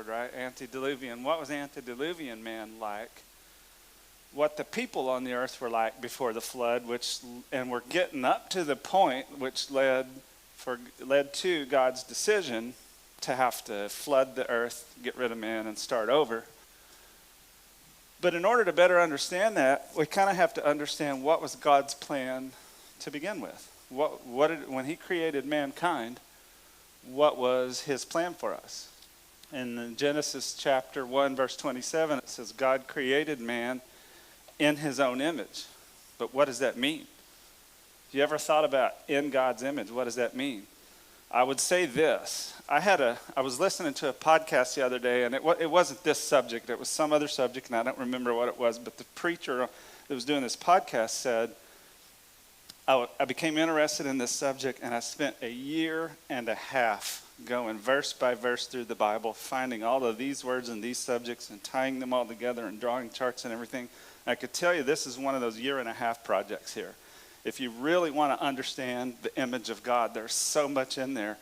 right? Antediluvian. What was antediluvian man like? What the people on the earth were like before the flood, and we're getting up to the point which led to God's decision to have to flood the earth, get rid of man, and start over. But in order to better understand that, we kind of have to understand what was God's plan to begin with. When he created mankind, what was his plan for us? In Genesis chapter 1, verse 27, it says, God created man in his own image. But what does that mean? You ever thought about in God's image? What does that mean? I would say this. I was listening to a podcast the other day, and it wasn't this subject. It was some other subject, and I don't remember what it was. But the preacher that was doing this podcast said, I became interested in this subject, and I spent a year and a half going verse by verse through the Bible, finding all of these words and these subjects and tying them all together and drawing charts and everything. I could tell you this is one of those year and a half projects here. If you really want to understand the image of God, there's so much in there.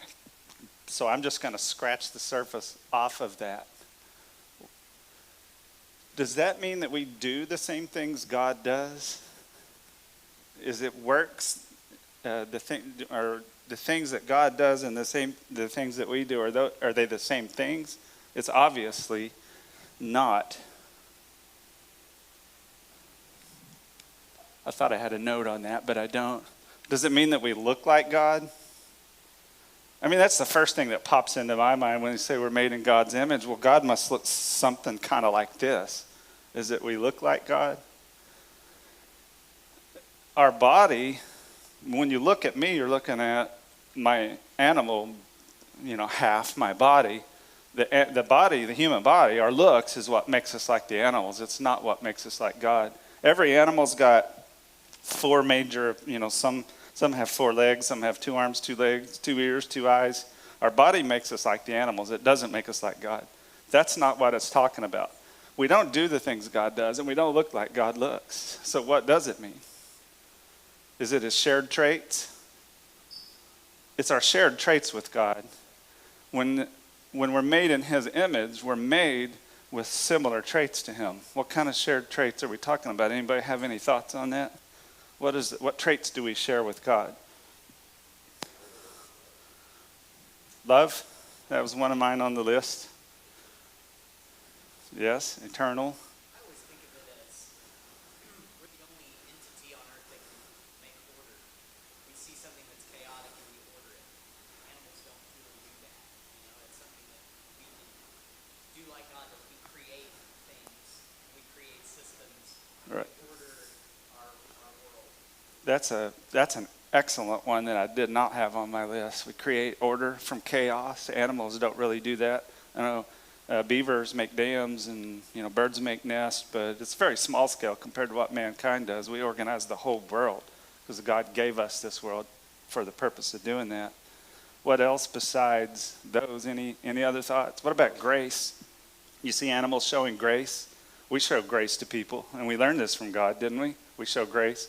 So I'm just going to scratch the surface off of that. Does that mean that we do the same things God does? Is it works, the things that God does and the things that we do, are they the same things? It's obviously not. I thought I had a note on that, but I don't. Does it mean that we look like God? I mean, that's the first thing that pops into my mind when you say we're made in God's image. Well, God must look something kind of like this. Is it we look like God? Our body, when you look at me, you're looking at my animal, half my body. The body, the human body, our looks is what makes us like the animals. It's not what makes us like God. Every animal's got four major, some have 4 legs, some have 2 arms, 2 legs, 2 ears, 2 eyes. Our body makes us like the animals. It doesn't make us like God. That's not what it's talking about. We don't do the things God does, and we don't look like God looks. So what does it mean? Is it his shared traits? It's our shared traits with God. When we're made in his image, we're made with similar traits to him. What kind of shared traits are we talking about? Anybody have any thoughts on that? What traits do we share with God? Love, that was one of mine on the list. Yes, eternal. I always think of it as we're the only entity on earth that can make order. We see something that's chaotic and we order it. Animals don't really do that. It's something that we can do like God does. We create things. We create systems. Right. We order our world. That's an excellent one that I did not have on my list. We create order from chaos. Animals don't really do that. I know beavers make dams and birds make nests, but it's very small scale compared to what mankind does. We organize the whole world because God gave us this world for the purpose of doing that. What else besides those? Any other thoughts? What about grace? You see animals showing grace. We show grace to people, and we learned this from God, didn't we? We show grace.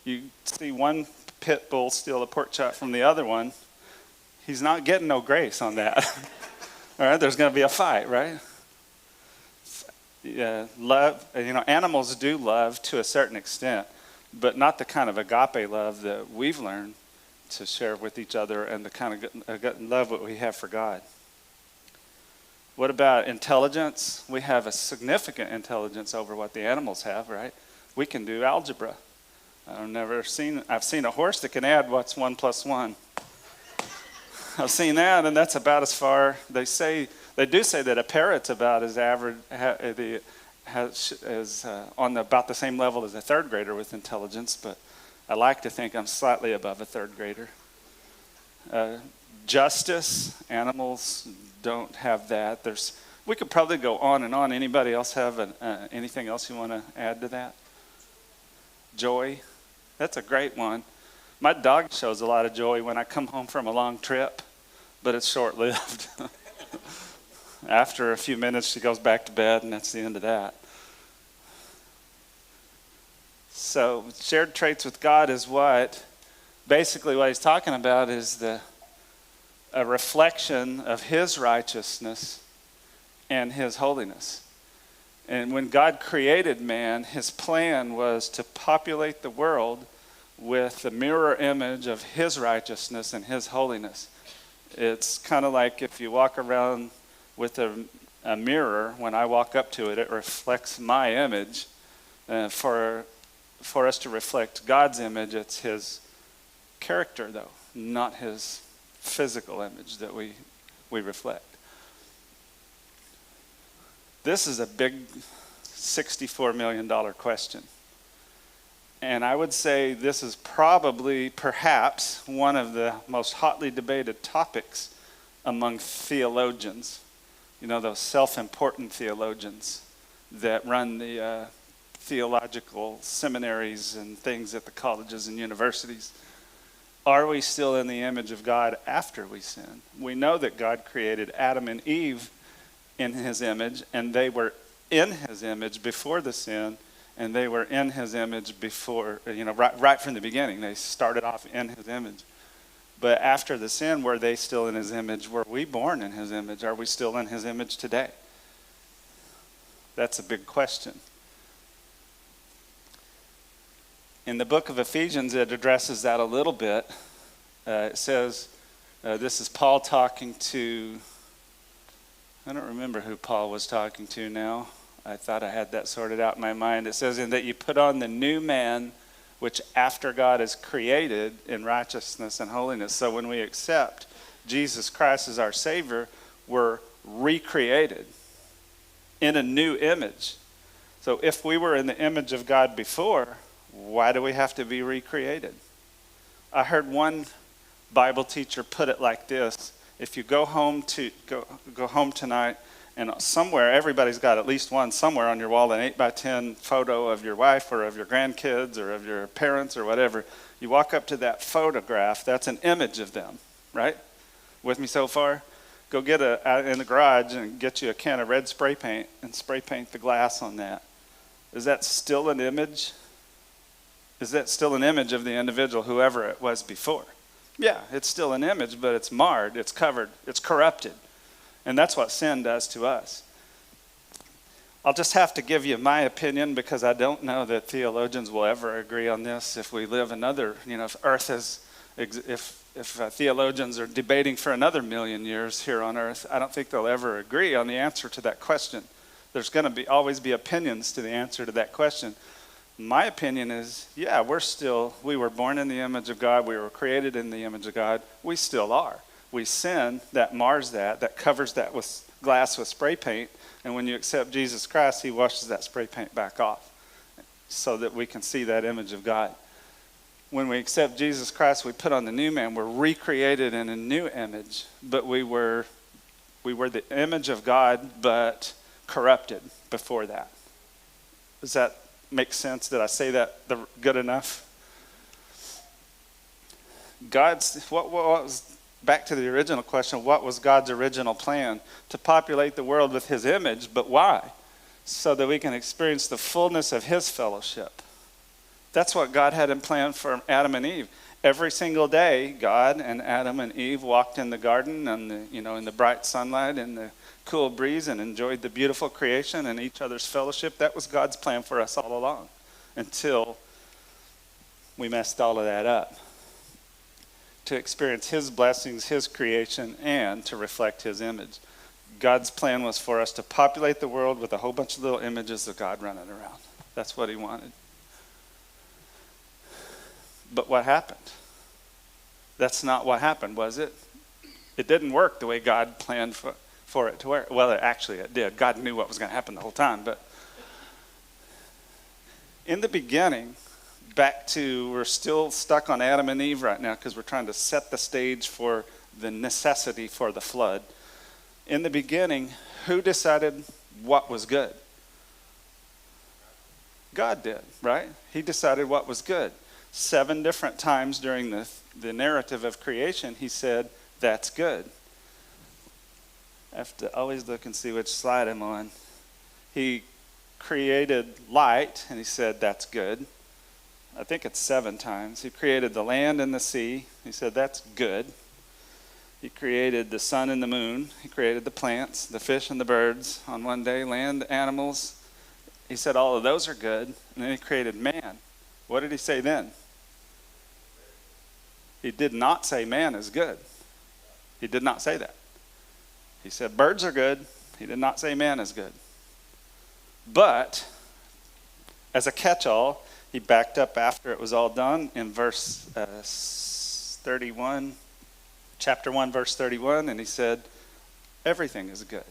You see one pit bull steal a pork chop from the other one, he's not getting no grace on that. All right, there's going to be a fight, right? Yeah, love, animals do love to a certain extent, but not the kind of agape love that we've learned to share with each other and the kind of love that we have for God. What about intelligence? We have a significant intelligence over what the animals have, right? We can do algebra. I've seen a horse that can add what's 1 + 1. I've seen that, and that's about as far. They do say that a parrot's about as average, on about the same level as a 3rd grader with intelligence, but I like to think I'm slightly above a 3rd grader. Justice, animals don't have that. We could probably go on and on. Anybody else have anything else you want to add to that? Joy, that's a great one. My dog shows a lot of joy when I come home from a long trip, but it's short-lived. After a few minutes, she goes back to bed, and that's the end of that. So shared traits with God is basically what he's talking about is a reflection of his righteousness and his holiness. And when God created man, his plan was to populate the world with the mirror image of his righteousness and his holiness. It's kind of like if you walk around with a mirror, when I walk up to it, it reflects my image. For us to reflect God's image, it's his character, though, not his physical image that we reflect. This is a big $64 million question. And I would say this is probably, perhaps, one of the most hotly debated topics among theologians. You know, those self-important theologians that run the theological seminaries and things at the colleges and universities. Are we still in the image of God after we sin? We know that God created Adam and Eve in his image, and they were in his image before the sin, and they were in his image before, right from the beginning. They started off in his image. But after the sin, were they still in his image? Were we born in his image? Are we still in his image today? That's a big question. In the book of Ephesians, it addresses that a little bit. It says, this is Paul talking to, I don't remember who Paul was talking to now. I thought I had that sorted out in my mind. It says, in that you put on the new man, which after God is created in righteousness and holiness. So when we accept Jesus Christ as our Savior, we're recreated in a new image. So if we were in the image of God before, why do we have to be recreated? I heard one Bible teacher put it like this: if you go home tonight, and somewhere, everybody's got at least one somewhere on your wall, an 8x10 photo of your wife or of your grandkids or of your parents or whatever. You walk up to that photograph, that's an image of them, right? With me so far? Go get in the garage and get you a can of red spray paint and spray paint the glass on that. Is that still an image? Is that still an image of the individual, whoever it was before? Yeah, it's still an image, but it's marred, it's covered, it's corrupted. And that's what sin does to us. I'll just have to give you my opinion, because I don't know that theologians will ever agree on this. If we live another, if Earth is, if theologians are debating for another 1,000,000 years here on Earth, I don't think they'll ever agree on the answer to that question. There's going to always be opinions to the answer to that question. My opinion is, yeah, we were born in the image of God. We were created in the image of God. We still are. We sin, that mars that covers that with glass with spray paint. And when you accept Jesus Christ, he washes that spray paint back off so that we can see that image of God. When we accept Jesus Christ, we put on the new man. We're recreated in a new image, but we were the image of God, but corrupted before that. Does that make sense? Did I say that good enough? What was, back to the original question, what was God's original plan? To populate the world with his image, but why? So that we can experience the fullness of his fellowship. That's what God had in plan for Adam and Eve. Every single day, God and Adam and Eve walked in the garden and in the bright sunlight and the cool breeze and enjoyed the beautiful creation and each other's fellowship. That was God's plan for us all along, until we messed all of that up. To experience his blessings, his creation, and to reflect his image. God's plan was for us to populate the world with a whole bunch of little images of God running around. That's what he wanted. But what happened? That's not what happened, was it? It didn't work the way God planned for it to work. Well, it did. God knew what was going to happen the whole time. But in the beginning, we're still stuck on Adam and Eve right now, because we're trying to set the stage for the necessity for the flood. In the beginning, who decided what was good? God did, right? He decided what was good. 7 different times during the narrative of creation, he said, that's good. I have to always look and see which slide I'm on. He created light, and he said, that's good. I think it's 7 times. He created the land and the sea. He said, that's good. He created the sun and the moon. He created the plants, the fish and the birds on one day, land, animals. He said all of those are good. And then he created man. What did he say then? He did not say man is good. He did not say that. He said birds are good. He did not say man is good. But as a catch-all, he backed up after it was all done in verse 31, chapter 1, verse 31, and he said, everything is good.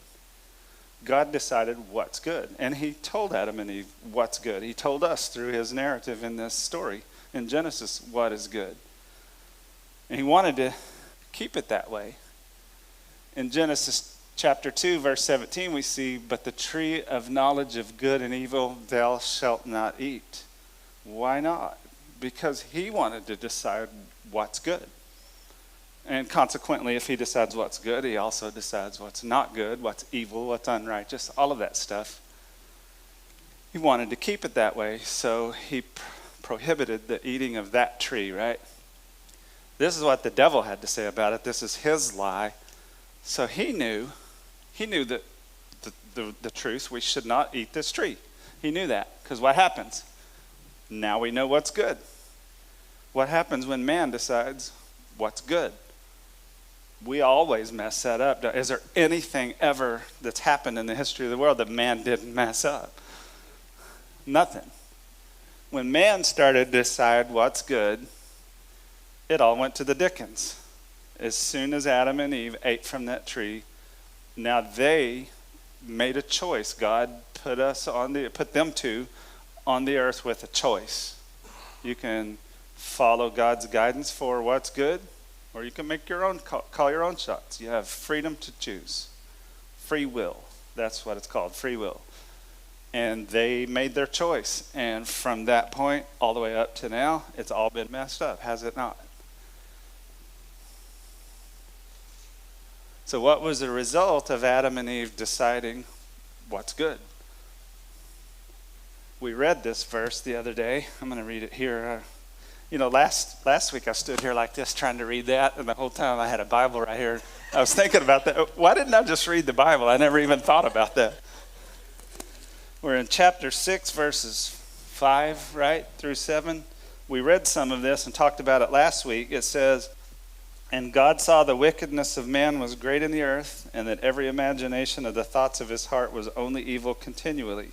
God decided what's good. And he told Adam and Eve what's good. He told us through his narrative in this story in Genesis what is good. And he wanted to keep it that way. In Genesis chapter 2, verse 17, we see, but the tree of knowledge of good and evil thou shalt not eat. Why not? Because he wanted to decide what's good. And consequently, if he decides what's good, he also decides what's not good, what's evil, what's unrighteous, all of that stuff. He wanted to keep it that way, so he prohibited the eating of that tree, right? This is what the devil had to say about it. This is his lie. So he knew that the truth, we should not eat this tree. He knew that, because what happens? Now we know what's good. What happens when man decides what's good? We always mess that up. Is there anything ever that's happened in the history of the world that man didn't mess up? Nothing. When man started to decide what's good, it all went to the dickens. As soon as Adam and Eve ate from that tree, now they made a choice. God put them two on the earth with a choice. You can follow God's guidance for what's good, or you can make your own call your own shots. You have freedom to choose. Free will. That's what it's called, free will. And they made their choice. And from that point all the way up to now, it's all been messed up, has it not? So what was the result of Adam and Eve deciding what's good? We read this verse the other day. I'm going to read it here. Last week I stood here like this trying to read that, and the whole time I had a Bible right here. I was thinking about that. Why didn't I just read the Bible? I never even thought about that. We're in chapter 6, verses 5, right, through 7. We read some of this and talked about it last week. It says, and God saw the wickedness of man was great in the earth, and that every imagination of the thoughts of his heart was only evil continually.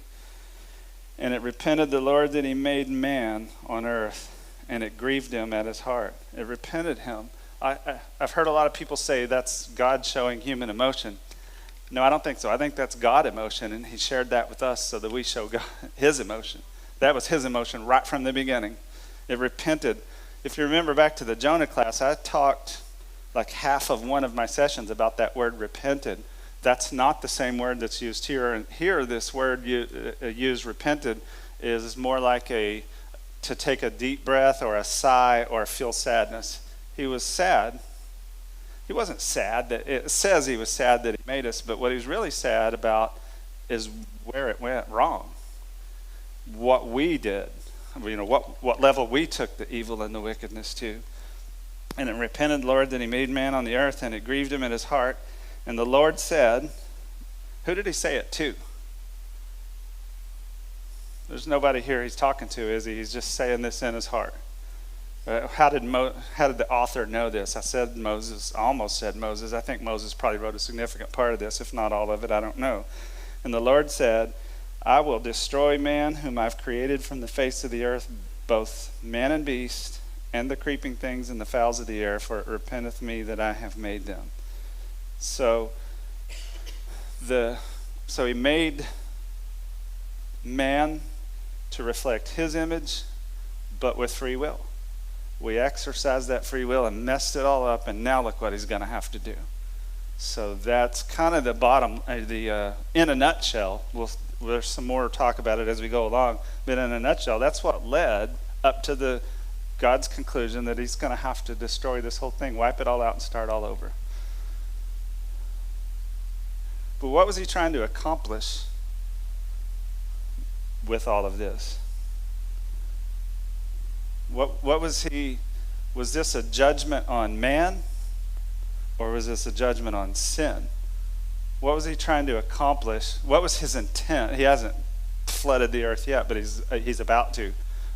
And it repented the Lord that he made man on earth, and it grieved him at his heart. It repented him. I've heard a lot of people say that's God showing human emotion. No, I don't think so. I think that's God emotion, and he shared that with us so that we show God his emotion. That was his emotion right from the beginning. It repented. If you remember back to the Jonah class, I talked like half of one of my sessions about that word repented. That's not the same word that's used here. And here, this word used, repented, is more like to take a deep breath or a sigh or feel sadness. He was sad. He wasn't sad. It says he was sad that he made us, but what he was really sad about is where it went wrong. What we did. What level we took the evil and the wickedness to. And it repented, Lord, that he made man on the earth, and it grieved him in his heart. And the Lord said, who did he say it to? There's nobody here he's talking to, is he? He's just saying this in his heart. How did the author know this? I said Moses, almost said Moses. I think Moses probably wrote a significant part of this, if not all of it, I don't know. And the Lord said, I will destroy man whom I've created from the face of the earth, both man and beast, and the creeping things and the fowls of the air, for it repenteth me that I have made them. So he made man to reflect his image, but with free will. We exercised that free will and messed it all up, and now look what he's going to have to do. So that's kind of the bottom, in a nutshell. There's some more talk about it as we go along, but in a nutshell, that's what led up to God's conclusion that he's going to have to destroy this whole thing, wipe it all out and start all over. But what was he trying to accomplish with all of this? What was this a judgment on man, or was this a judgment on sin? What was he trying to accomplish? What was his intent? He hasn't flooded the earth yet, but he's about to.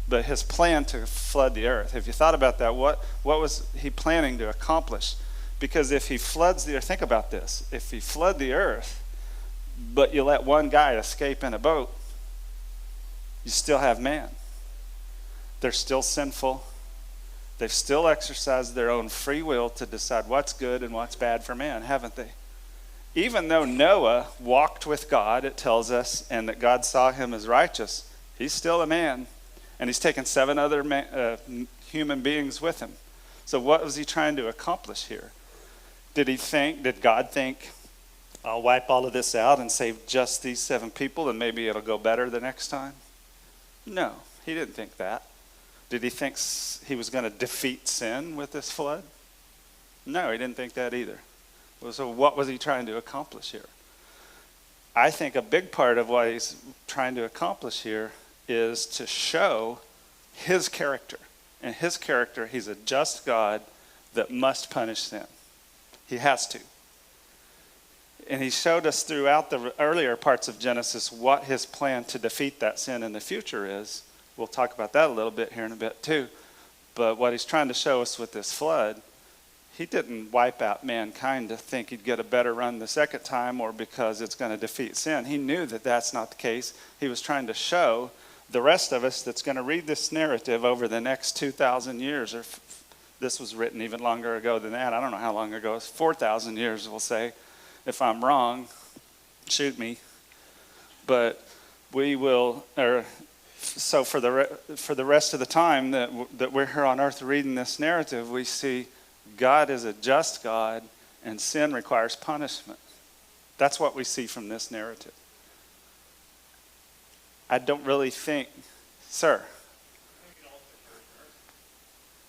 But his plan to flood the earth, have you thought about that? What was he planning to accomplish? Because if he floods the earth, think about this. If he flood the earth, but you let one guy escape in a boat, you still have man. They're still sinful. They've still exercised their own free will to decide what's good and what's bad for man, haven't they? Even though Noah walked with God, it tells us, and that God saw him as righteous, he's still a man. And he's taken 7 other human beings with him. So what was he trying to accomplish here? Did God think, I'll wipe all of this out and save just these 7 people and maybe it'll go better the next time? No, he didn't think that. Did he think he was going to defeat sin with this flood? No, he didn't think that either. So what was he trying to accomplish here? I think a big part of what he's trying to accomplish here is to show his character. And his character, he's a just God that must punish sin. He has to. And he showed us throughout the earlier parts of Genesis what his plan to defeat that sin in the future is. We'll talk about that a little bit here in a bit too. But what he's trying to show us with this flood, he didn't wipe out mankind to think he'd get a better run the second time or because it's going to defeat sin. He knew that that's not the case. He was trying to show the rest of us that's going to read this narrative over the next 2,000 years, or this was written even longer ago than that. I don't know how long ago. It's 4,000 years, we'll say. If I'm wrong, shoot me. But we will, so for the rest of the time that we're here on earth reading this narrative, we see God is a just God and sin requires punishment. That's what we see from this narrative. I don't really think, sir.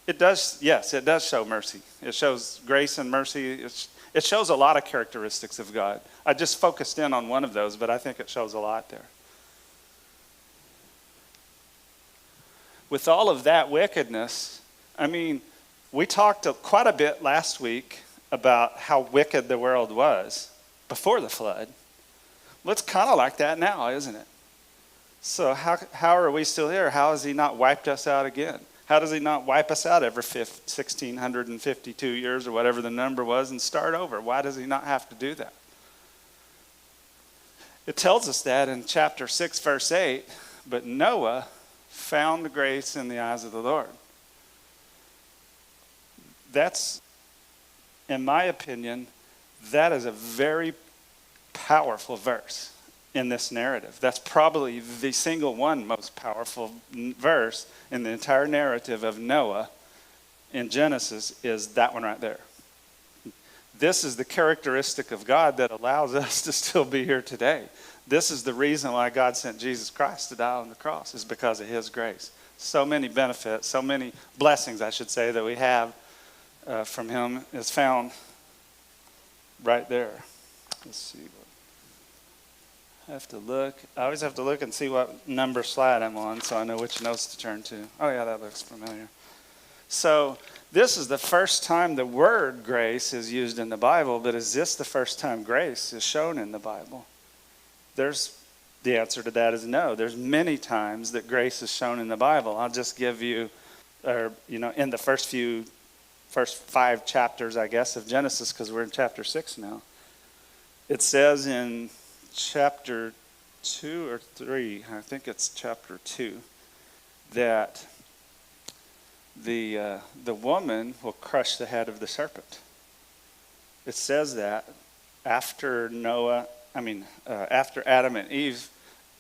It does, yes, it does show mercy. It shows grace and mercy. It shows a lot of characteristics of God. I just focused in on one of those, but I think it shows a lot there. With all of that wickedness, I mean, we talked quite a bit last week about how wicked the world was before the flood. Well, it's kind of like that now, isn't it? So how are we still here? How has he not wiped us out again? How does he not wipe us out every 1,652 years or whatever the number was and start over? Why does he not have to do that? It tells us that in chapter 6, verse 8, but Noah found grace in the eyes of the Lord. That's, in my opinion, that is a very powerful verse in this narrative. That's probably the single one most powerful verse in the entire narrative of Noah in Genesis is that one right there. This is the characteristic of God that allows us to still be here today. This is the reason why God sent Jesus Christ to die on the cross, is because of his grace. So many benefits, so many blessings, I should say, that we have from him is found right there. Let's see. I have to look. I always have to look and see what number slide I'm on so I know which notes to turn to. Oh, yeah, that looks familiar. So this is the first time the word grace is used in the Bible, but is this the first time grace is shown in the Bible? The answer to that is no. There's many times that grace is shown in the Bible. I'll just give you, in the first 5 chapters, I guess, of Genesis, because we're in chapter 6 now. It says in chapter 2 or 3, I think it's chapter 2, that the woman will crush the head of the serpent. It says that after Adam and Eve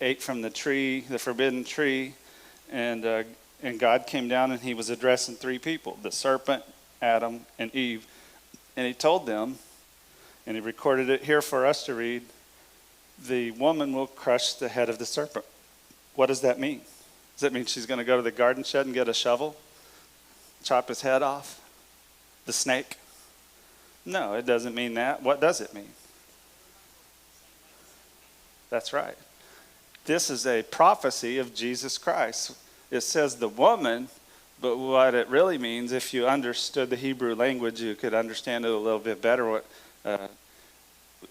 ate from the tree, the forbidden tree, and God came down and he was addressing 3 people, the serpent, Adam, and Eve. And he told them, and he recorded it here for us to read, the woman will crush the head of the serpent. What does that mean? Does that mean she's going to go to the garden shed and get a shovel, chop his head off? The snake? No, it doesn't mean that. What does it mean? That's right. This is a prophecy of Jesus Christ. It says the woman But what it really means, if you understood the Hebrew language, you could understand it a little bit better. What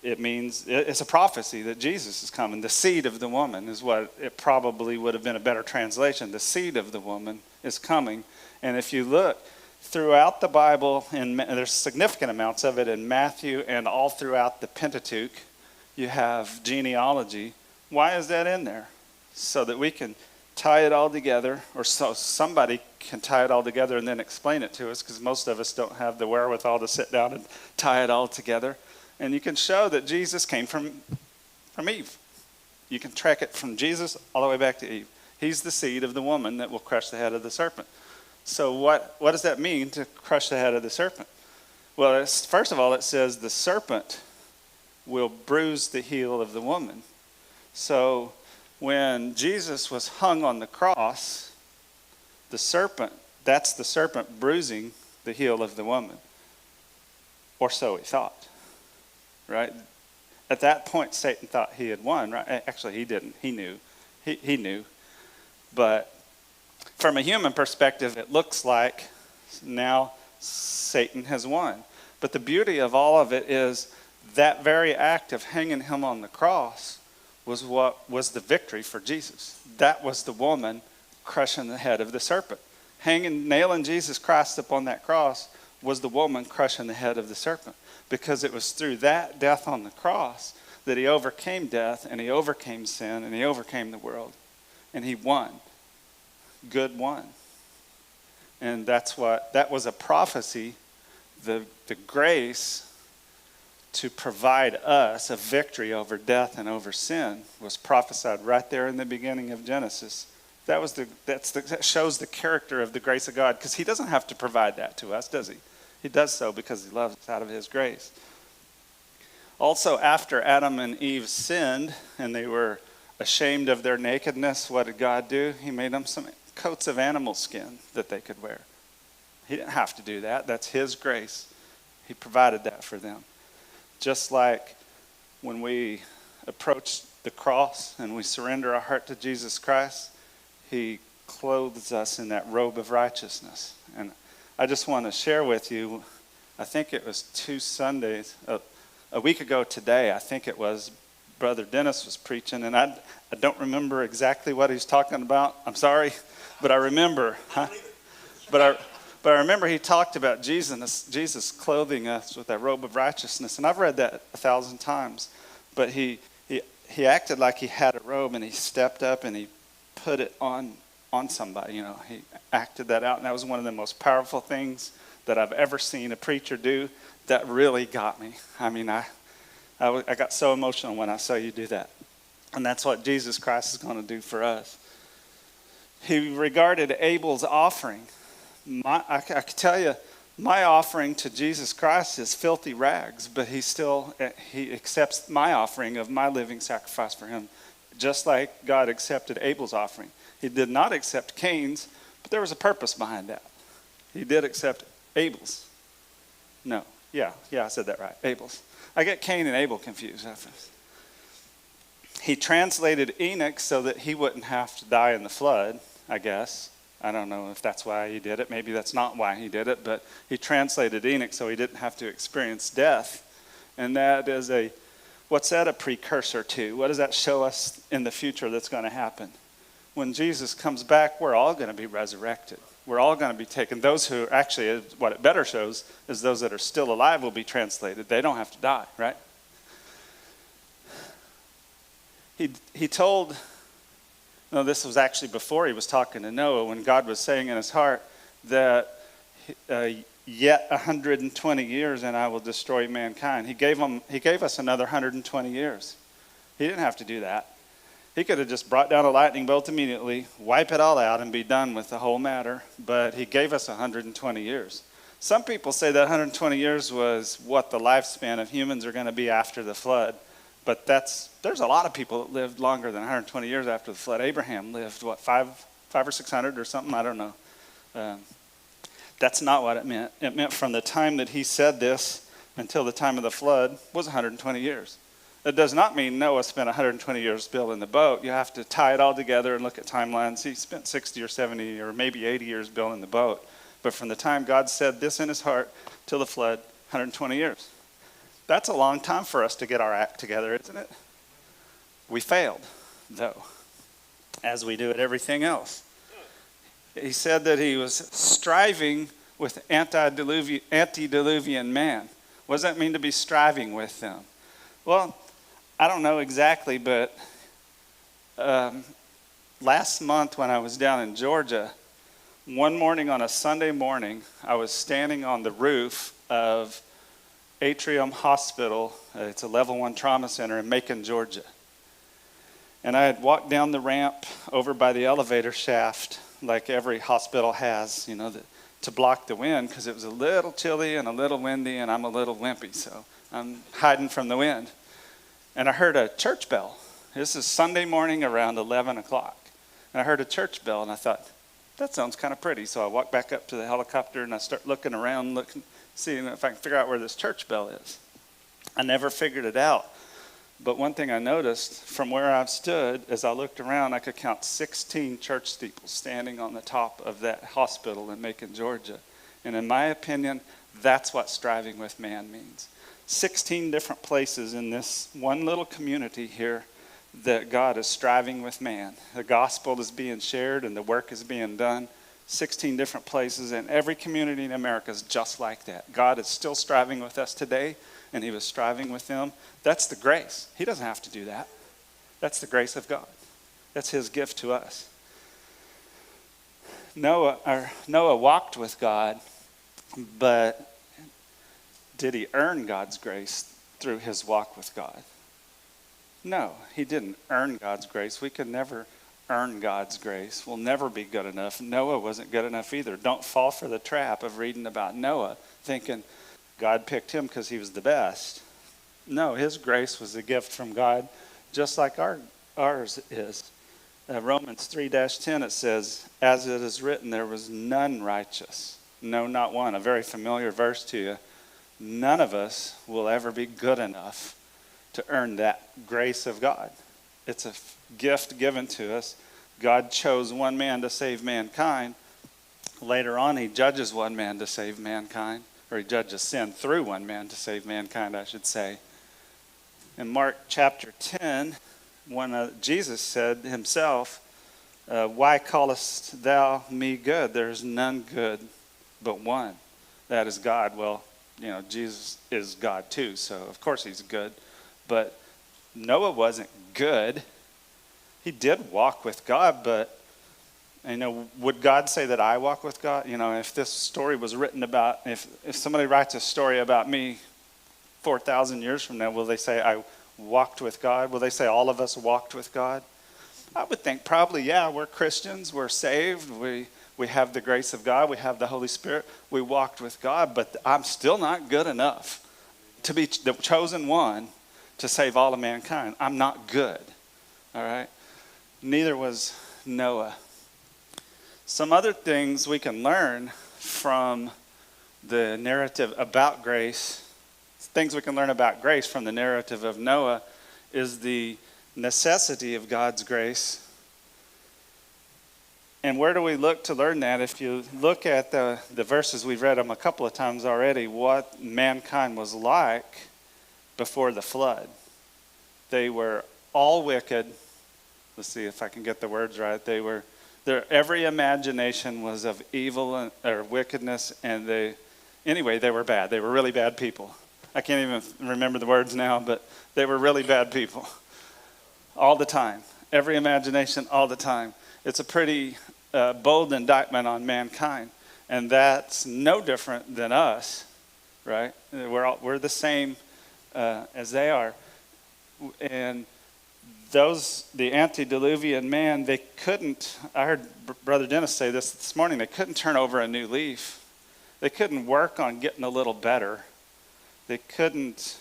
it means, it's a prophecy that Jesus is coming. The seed of the woman is what it probably would have been a better translation. The seed of the woman is coming. And if you look throughout the Bible, and there's significant amounts of it in Matthew and all throughout the Pentateuch, you have genealogy. Why is that in there? So that we can tie it all together, or so somebody can tie it all together and then explain it to us, because most of us don't have the wherewithal to sit down and tie it all together. And you can show that Jesus came from Eve. You can track it from Jesus all the way back to Eve. He's the seed of the woman that will crush the head of the serpent. So what does that mean, to crush the head of the serpent? Well, first of all, it says the serpent will bruise the heel of the woman. So when Jesus was hung on the cross, the serpent, that's the serpent bruising the heel of the woman. Or so he thought. Right? At that point, Satan thought he had won. Right? Actually, he didn't. He knew. He knew. But from a human perspective, it looks like now Satan has won. But the beauty of all of it is that very act of hanging him on the cross was what was the victory for Jesus. That was the woman crushing the head of the serpent. Nailing Jesus Christ upon that cross was the woman crushing the head of the serpent. Because it was through that death on the cross that he overcame death, and he overcame sin, and he overcame the world. And he won. Good won. And that was a prophecy, the grace to provide us a victory over death and over sin was prophesied right there in the beginning of Genesis. That shows the character of the grace of God, because he doesn't have to provide that to us, does he? He does so because he loves us out of his grace. Also, after Adam and Eve sinned and they were ashamed of their nakedness, what did God do? He made them some coats of animal skin that they could wear. He didn't have to do that. That's his grace. He provided that for them. Just like when we approach the cross and we surrender our heart to Jesus Christ, he clothes us in that robe of righteousness. And I just want to share with you, I think it was 2 Sundays, a week ago today, I think it was, Brother Dennis was preaching, and I don't remember exactly what he's talking about. I'm sorry, but I remember. But I remember he talked about Jesus clothing us with that robe of righteousness, and I've read that 1,000 times. But he acted like he had a robe, and he stepped up and he put it on somebody. He acted that out, and that was one of the most powerful things that I've ever seen a preacher do. That really got me. I mean, I got so emotional when I saw you do that. And that's what Jesus Christ is going to do for us. He regarded Abel's offering. I can tell you, my offering to Jesus Christ is filthy rags, but he accepts my offering of my living sacrifice for him, just like God accepted Abel's offering. He did not accept Cain's, but there was a purpose behind that. He did accept Abel's. No. Yeah, I said that right. Abel's. I get Cain and Abel confused. He translated Enoch so that he wouldn't have to die in the flood, I guess. I don't know if that's why he did it. Maybe that's not why he did it, but he translated Enoch so he didn't have to experience death. And that is what's that a precursor to? What does that show us in the future that's going to happen? When Jesus comes back, we're all going to be resurrected. We're all going to be taken. Those who actually, what it better shows is those that are still alive will be translated. They don't have to die, right? He told, no, this was actually before he was talking to Noah, when God was saying in his heart that yet 120 years and I will destroy mankind. He gave us another 120 years. He didn't have to do that. He could have just brought down a lightning bolt immediately, wipe it all out, and be done with the whole matter. But he gave us 120 years. Some people say that 120 years was what the lifespan of humans are going to be after the flood. But there's a lot of people that lived longer than 120 years after the flood. Abraham lived, 5 or 600 or something? I don't know. That's not what it meant. It meant from the time that he said this until the time of the flood was 120 years. That does not mean Noah spent 120 years building the boat. You have to tie it all together and look at timelines. He spent 60 or 70 or maybe 80 years building the boat. But from the time God said this in his heart till the flood, 120 years. That's a long time for us to get our act together, isn't it? We failed, though, as we do at everything else. He said that he was striving with antediluvian man. What does that mean to be striving with them? Well, I don't know exactly, but last month when I was down in Georgia, one morning on a Sunday morning, I was standing on the roof of Atrium Hospital. It's a level 1 trauma center in Macon, Georgia. And I had walked down the ramp over by the elevator shaft like every hospital has, to block the wind because it was a little chilly and a little windy and I'm a little wimpy, so I'm hiding from the wind. And I heard a church bell. This is Sunday morning around 11 o'clock. And I heard a church bell and I thought, that sounds kind of pretty. So I walked back up to the helicopter and I start looking around, seeing if I can figure out where this church bell is. I never figured it out. But one thing I noticed from where I stood, as I looked around, I could count 16 church steeples standing on the top of that hospital in Macon, Georgia. And in my opinion, that's what striving with man means. 16 different places in this one little community here that God is striving with man. The gospel is being shared and the work is being done. 16 different places, and every community in America is just like that. God is still striving with us today, and he was striving with them. That's the grace. He doesn't have to do that. That's the grace of God. That's his gift to us. Noah walked with God, but did he earn God's grace through his walk with God? No, he didn't earn God's grace. We could never earn God's grace. We'll never be good enough. Noah wasn't good enough either. Don't fall for the trap of reading about Noah thinking God picked him because he was the best. No, his grace was a gift from God, just like ours is. Romans 3-10, it says, as it is written, there was none righteous. No, not one. A very familiar verse to you. None of us will ever be good enough to earn that grace of God. It's a gift given to us. God chose one man to save mankind. Later on, he judges one man to save mankind, or he judges sin through one man to save mankind, I should say. In Mark chapter 10, Jesus said himself, why callest thou me good? There is none good but one. That is God. Well, Jesus is God too, so of course he's good. But Noah wasn't good. He did walk with God, but would God say that I walk with God? If this story was written about, if somebody writes a story about me 4,000 years from now, will they say I walked with God? Will they say all of us walked with God? I would think probably, yeah, we're Christians, we're saved, we have the grace of God, we have the Holy Spirit, we walked with God, but I'm still not good enough to be the chosen one to save all of mankind. I'm not good, all right? Neither was Noah. Some other things we can learn from the narrative about grace, things we can learn about grace from the narrative of Noah, is the necessity of God's grace. And where do we look to learn that? If you look at the verses, we've read them a couple of times already, what mankind was like before the flood. They were all wicked. Let's see if I can get the words right. Every imagination was of evil or wickedness, and they were bad. They were really bad people. I can't even remember the words now, but they were really bad people. All the time. Every imagination, all the time. It's a pretty bold indictment on mankind, and that's no different than us, right? We're the same as they are. And the antediluvian man, they couldn't, I heard Brother Dennis say this morning, they couldn't turn over a new leaf. They couldn't work on getting a little better. They couldn't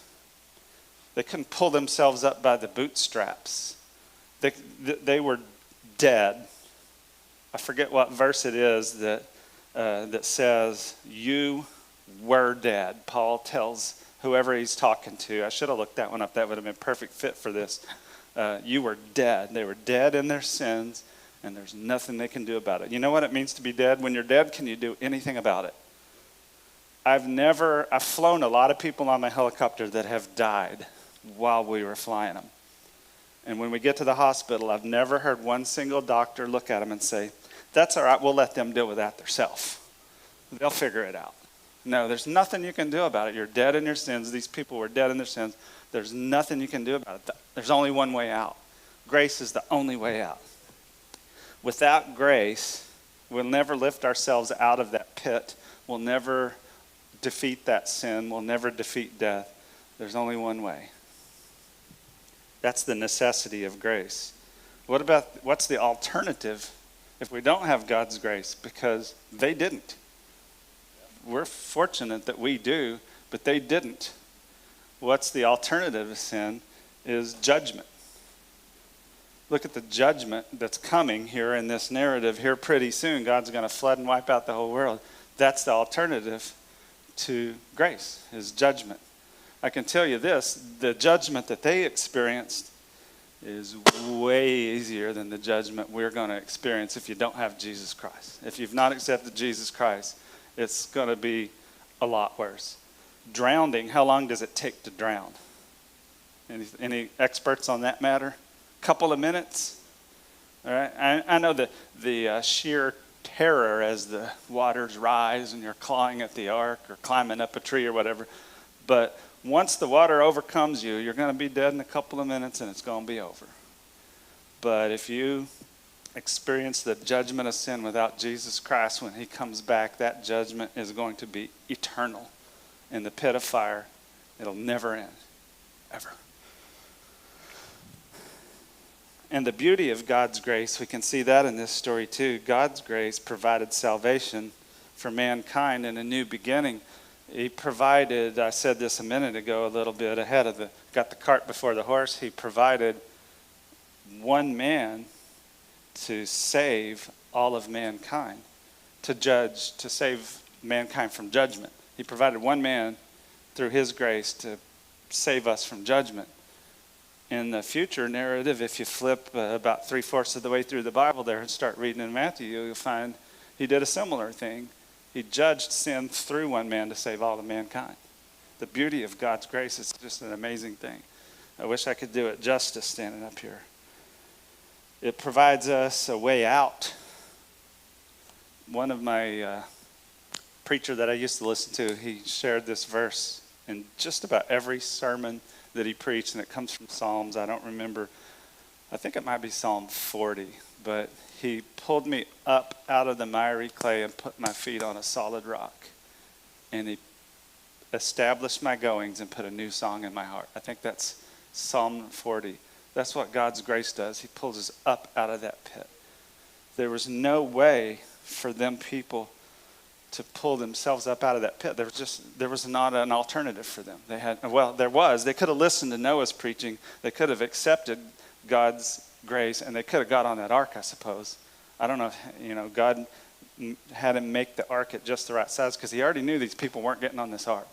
pull themselves up by the bootstraps. They were dead. I forget what verse it is that says, you were dead. Paul tells whoever he's talking to. I should have looked that one up. That would have been a perfect fit for this. You were dead. They were dead in their sins, and there's nothing they can do about it. You know what it means to be dead? When you're dead, can you do anything about it? I've flown a lot of people on my helicopter that have died while we were flying them. And when we get to the hospital, I've never heard one single doctor look at them and say, that's all right, we'll let them deal with that themselves. They'll figure it out. No, there's nothing you can do about it. You're dead in your sins. These people were dead in their sins. There's nothing you can do about it. There's only one way out. Grace is the only way out. Without grace, we'll never lift ourselves out of that pit. We'll never defeat that sin. We'll never defeat death. There's only one way. That's the necessity of grace. What's the alternative if we don't have God's grace? Because they didn't. We're fortunate that we do, but they didn't. What's the alternative to sin is judgment. Look at the judgment that's coming here in this narrative. Here pretty soon, God's going to flood and wipe out the whole world. That's the alternative to grace, is judgment. I can tell you this, the judgment that they experienced is way easier than the judgment we're going to experience if you don't have Jesus Christ. If you've not accepted Jesus Christ, it's going to be a lot worse. Drowning, how long does it take to drown? Any experts on that matter? Couple of minutes? All right. I know the sheer terror as the waters rise and you're clawing at the ark or climbing up a tree or whatever. But once the water overcomes you, you're going to be dead in a couple of minutes and it's going to be over. But if you experience the judgment of sin without Jesus Christ, when he comes back, that judgment is going to be eternal in the pit of fire. It'll never end, ever. And the beauty of God's grace, we can see that in this story too. God's grace provided salvation for mankind and a new beginning. He provided, I said this a minute ago, a little bit ahead of got the cart before the horse. He provided one man to save all of mankind, to save mankind from judgment. He provided one man through his grace to save us from judgment. In the future narrative, if you flip about 3/4 of the way through the Bible there and start reading in Matthew, you'll find he did a similar thing. He judged sin through one man to save all of mankind. The beauty of God's grace is just an amazing thing. I wish I could do it justice standing up here. It provides us a way out. One of my preacher that I used to listen to, he shared this verse in just about every sermon that he preached, and it comes from Psalms. I don't remember. I think it might be Psalm 40, but he pulled me up out of the miry clay and put my feet on a solid rock. And he established my goings and put a new song in my heart. I think that's Psalm 40. That's what God's grace does. He pulls us up out of that pit. There was no way for them people to pull themselves up out of that pit. There was not an alternative for them. There was. They could have listened to Noah's preaching. They could have accepted God's grace, and they could have got on that ark, I suppose. I don't know if, God had him make the ark at just the right size because he already knew these people weren't getting on this ark.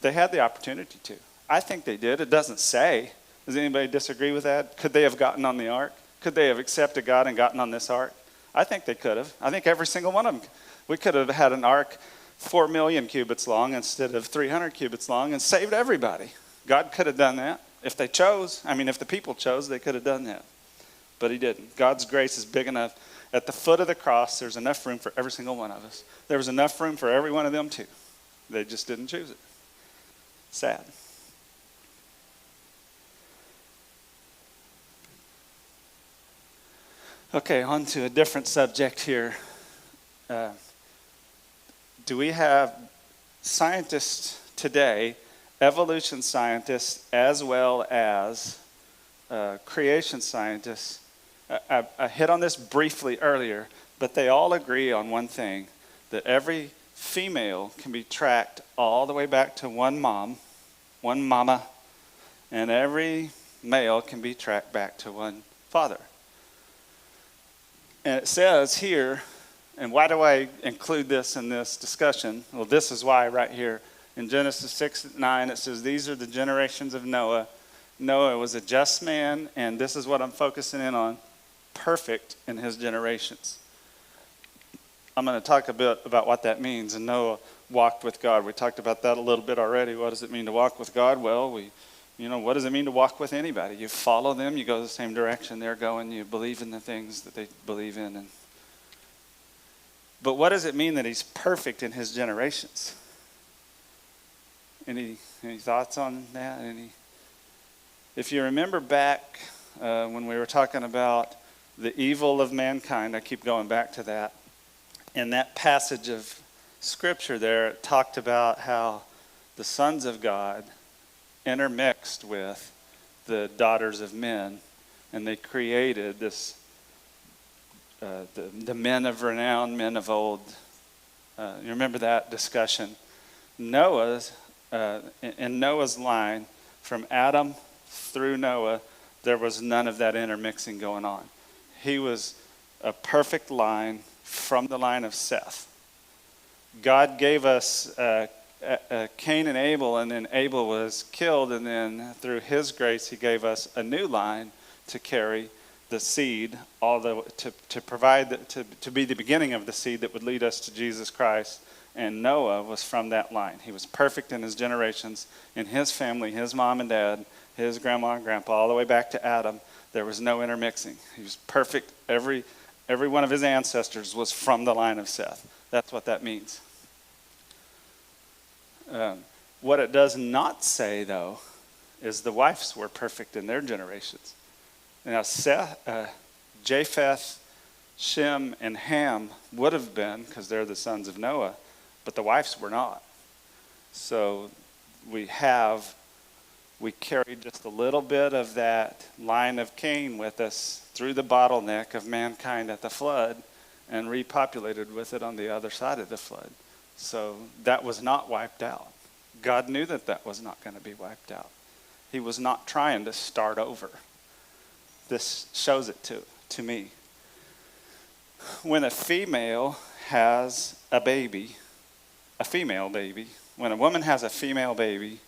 They had the opportunity to. I think they did. It doesn't say. Does anybody disagree with that? Could they have gotten on the ark? Could they have accepted God and gotten on this ark? I think they could have. I think every single one of them. We could have had an ark 4 million cubits long instead of 300 cubits long and saved everybody. God could have done that if they chose. If the people chose, they could have done that. But he didn't. God's grace is big enough. At the foot of the cross, there's enough room for every single one of us. There was enough room for every one of them too. They just didn't choose it. Sad. Okay, on to a different subject here. Do we have scientists today, evolution scientists, as well as creation scientists? I hit on this briefly earlier, but they all agree on one thing, that every female can be tracked all the way back to one mama, and every male can be tracked back to one father. And it says here, and why do I include this in this discussion? Well, this is why right here In Genesis 6:9, it says, these are the generations of Noah. Noah was a just man, and this is what I'm focusing in on, perfect in his generations. I'm going to talk a bit about what that means. And Noah walked with God. We talked about that a little bit already. What does it mean to walk with God? Well, what does it mean to walk with anybody? You follow them, you go the same direction they're going, you believe in the things that they believe in. But what does it mean that he's perfect in his generations? Any thoughts on that? If you remember back when we were talking about the evil of mankind, I keep going back to that. In that passage of Scripture there, it talked about how the sons of God intermixed with the daughters of men, and they created this, the men of renown, men of old. You remember that discussion? In Noah's line, from Adam through Noah, there was none of that intermixing going on. He was a perfect line from the line of Seth. God gave us Cain and Abel, and then Abel was killed, and then through his grace he gave us a new line to carry the seed, to provide, to be the beginning of the seed that would lead us to Jesus Christ. And Noah was from that line. He was perfect in his generations, in his family, his mom and dad, his grandma and grandpa, all the way back to Adam. There was no intermixing. He was perfect. Every one of his ancestors was from the line of Seth. That's what that means. What it does not say, though, is the wives were perfect in their generations. Now, Japheth, Shem, and Ham would have been, because they're the sons of Noah, but the wives were not. So we carried just a little bit of that line of Cain with us through the bottleneck of mankind at the flood and repopulated with it on the other side of the flood. So that was not wiped out. God knew that was not going to be wiped out. He was not trying to start over. This shows it to me. When a female has a baby, a female baby, when a woman has a female baby,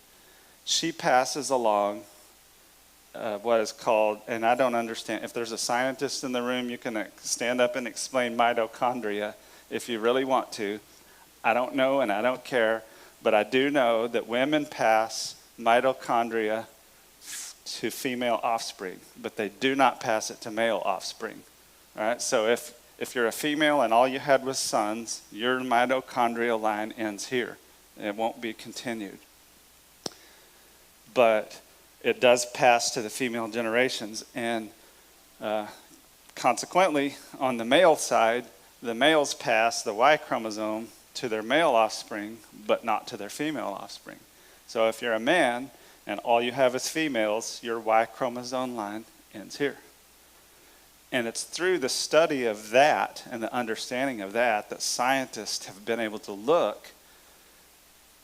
she passes along what is called, and I don't understand, if there's a scientist in the room, you can stand up and explain mitochondria if you really want to. I don't know and I don't care, but I do know that women pass mitochondria to female offspring, but they do not pass it to male offspring. All right, so if you're a female and all you had was sons, your mitochondrial line ends here. It won't be continued. But it does pass to the female generations, and consequently, on the male side, the males pass the Y chromosome to their male offspring, but not to their female offspring. So if you're a man and all you have is females, your Y chromosome line ends here. And it's through the study of that and the understanding of that scientists have been able to look.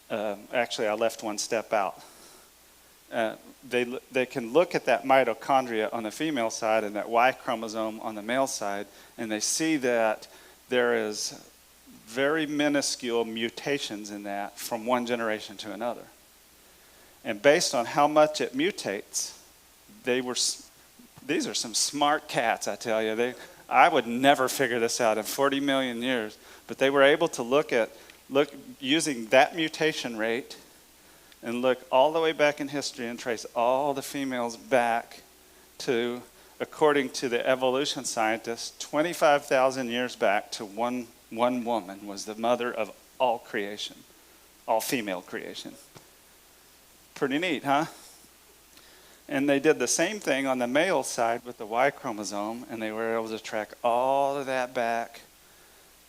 Actually, I left one step out. They can look at that mitochondria on the female side and that Y chromosome on the male side, and they see that there is very minuscule mutations in that from one generation to another. And based on how much it mutates, these are some smart cats, I tell you. I would never figure this out in 40 million years, but they were able to look using that mutation rate and look all the way back in history and trace all the females back to, according to the evolution scientists, 25,000 years back to one woman was the mother of all creation, all female creation. Pretty neat, huh? And they did the same thing on the male side with the Y chromosome, and they were able to track all of that back.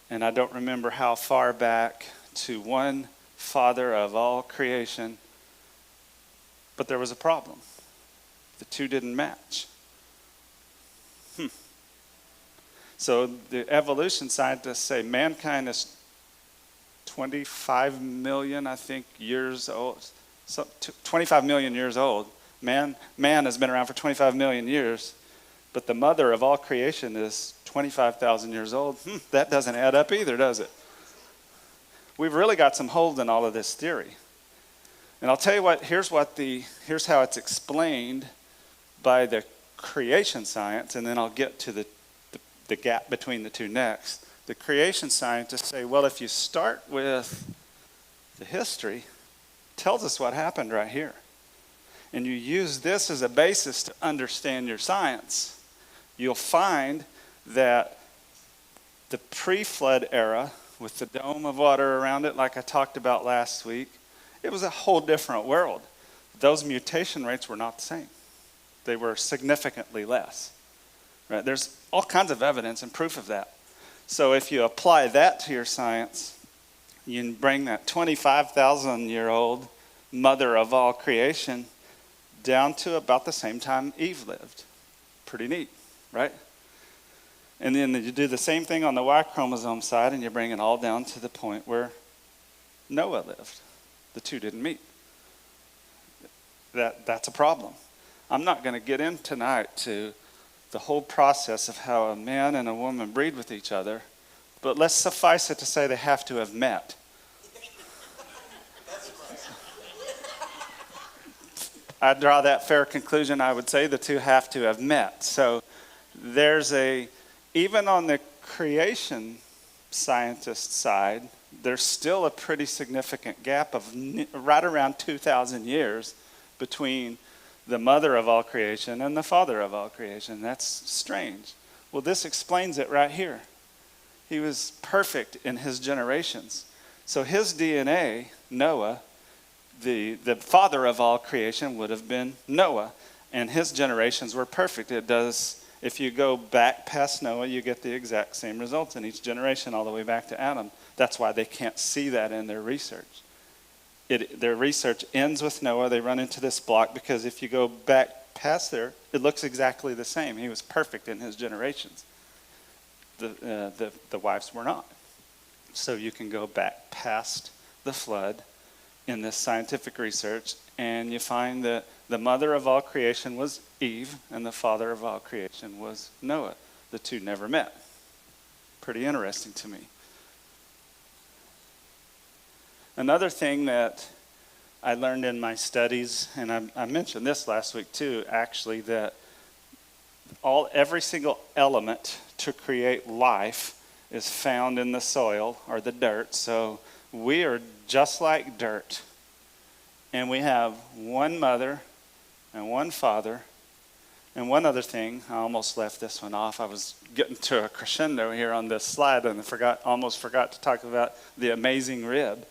And I don't remember how far back to one father of all creation, but there was a problem. The two didn't match. So the evolution scientists say mankind is 25 million, I think, years old. 25 million years old. Man has been around for 25 million years, but the mother of all creation is 25,000 years old. That doesn't add up either, does it? We've really got some holes in all of this theory. And I'll tell you what, here's how it's explained by the creation science, and then I'll get to the gap between the two next. The creation scientists say, well, if you start with the history, it tells us what happened right here. And you use this as a basis to understand your science, you'll find that the pre-flood era, with the dome of water around it, like I talked about last week, it was a whole different world. Those mutation rates were not the same. They were significantly less. Right? There's all kinds of evidence and proof of that. So if you apply that to your science, you can bring that 25,000-year-old mother of all creation down to about the same time Eve lived. Pretty neat, right? And then you do the same thing on the Y chromosome side, and you bring it all down to the point where Noah lived. The two didn't meet. That's a problem. I'm not going to get in tonight to the whole process of how a man and a woman breed with each other, but let's suffice it to say they have to have met. I draw that fair conclusion. I would say the two have to have met. So even on the creation scientist side, there's still a pretty significant gap of right around 2,000 years between the mother of all creation and the father of all creation. That's strange. Well, this explains it right here. He was perfect in his generations. So his DNA, Noah, the father of all creation would have been Noah, and his generations were perfect. If you go back past Noah, you get the exact same results in each generation all the way back to Adam. That's why they can't see that in their research. Their research ends with Noah. They run into this block because if you go back past there, it looks exactly the same. He was perfect in his generations. The wives were not. So you can go back past the flood in this scientific research, and you find that the mother of all creation was Eve, and the father of all creation was Noah. The two never met. Pretty interesting to me. Another thing that I learned in my studies, and I mentioned this last week too, actually, that every single element to create life is found in the soil or the dirt. So we are just like dirt. And we have one mother and one father. And one other thing, I almost left this one off. I was getting to a crescendo here on this slide and almost forgot to talk about the amazing rib.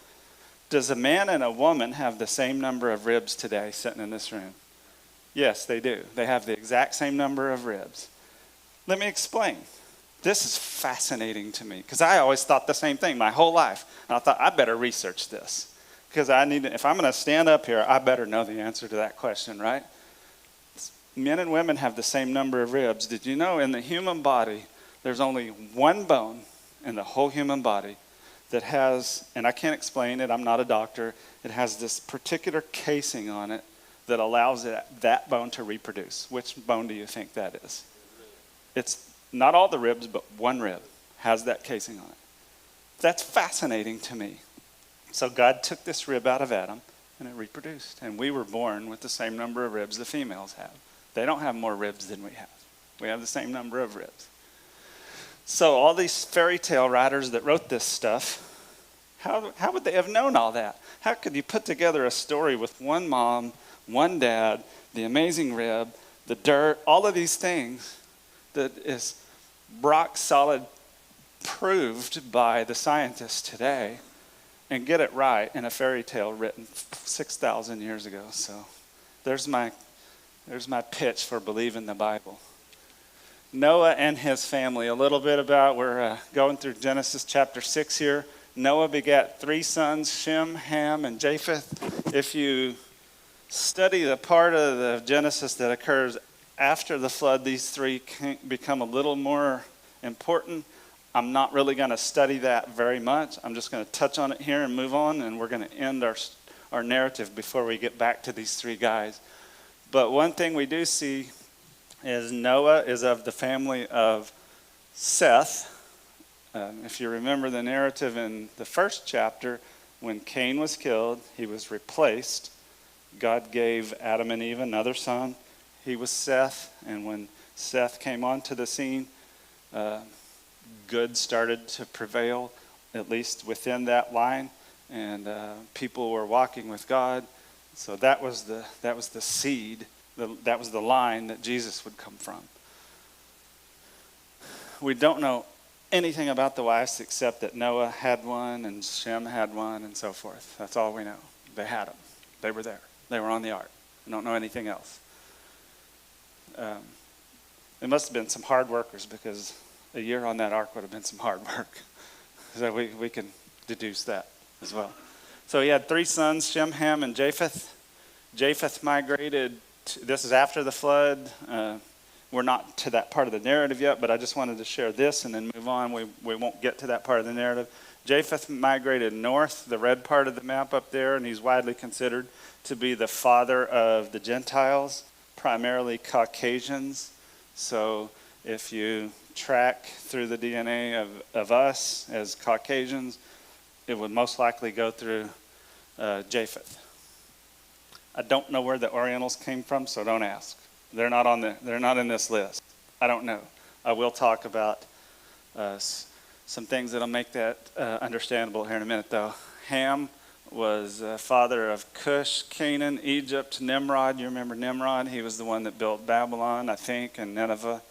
Does a man and a woman have the same number of ribs today sitting in this room? Yes, they do. They have the exact same number of ribs. Let me explain. This is fascinating to me because I always thought the same thing my whole life. And I thought, I better research this because if I'm going to stand up here, I better know the answer to that question, right? Men and women have the same number of ribs. Did you know in the human body, there's only one bone in the whole human body that has, and I can't explain it, I'm not a doctor, it has this particular casing on it that allows that bone to reproduce. Which bone do you think that is? It's not all the ribs, but one rib has that casing on it. That's fascinating to me. So God took this rib out of Adam, and it reproduced. And we were born with the same number of ribs the females have. They don't have more ribs than we have. We have the same number of ribs. So all these fairy tale writers that wrote this stuff, how would they have known all that? How could you put together a story with one mom, one dad, the amazing rib, the dirt, all of these things that is rock solid proved by the scientists today and get it right in a fairy tale written 6,000 years ago? So there's my pitch for believing the Bible. Noah and his family, a little bit about, we're going through Genesis chapter 6 here. Noah begat 3 sons, Shem, Ham, and Japheth. If you study the part of the Genesis that occurs after the flood, these 3 become a little more important. I'm not really going to study that very much. I'm just going to touch on it here and move on, and we're going to end our narrative before we get back to these 3 guys. But one thing we do see is Noah is of the family of Seth. If you remember the narrative in the first chapter, when Cain was killed, he was replaced God gave Adam and Eve another son. He was Seth, and when Seth came onto the scene, good started to prevail, at least within that line, and people were walking with God. So that was the seed, that was the line that Jesus would come from. We don't know anything about the wives except that Noah had one and Shem had one and so forth. That's all we know. They had them. They were there. They were on the ark. We don't know anything else. It must have been some hard workers, because a year on that ark would have been some hard work. So we can deduce that as well. So he had 3 sons, Shem, Ham, and Japheth. Japheth migrated. This is after the flood. We're not to that part of the narrative yet, but I just wanted to share this and then move on. We won't get to that part of the narrative. Japheth migrated north, the red part of the map up there, and he's widely considered to be the father of the Gentiles, primarily Caucasians. So if you track through the DNA of us as Caucasians, it would most likely go through Japheth. I don't know where the Orientals came from, so don't ask. They're not in this list. I don't know. I will talk about some things that'll make that understandable here in a minute, though. Ham was father of Cush, Canaan, Egypt, Nimrod. You remember Nimrod? He was the one that built Babylon, I think, and Nineveh.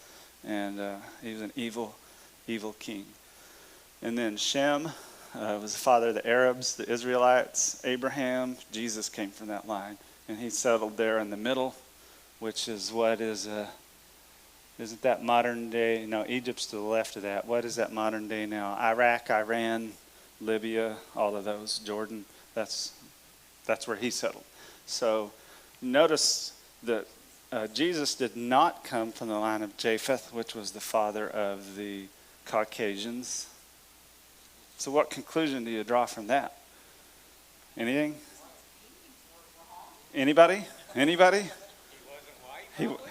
And he was an evil, evil king. And then Shem was the father of the Arabs, the Israelites, Abraham. Jesus came from that line. And he settled there in the middle, which is what is, isn't that modern day? No, Egypt's to the left of that. What is that modern day now? Iraq, Iran, Libya, all of those, Jordan. That's where he settled. So notice that Jesus did not come from the line of Japheth, which was the father of the Caucasians. So what conclusion do you draw from that? Anything? Anybody?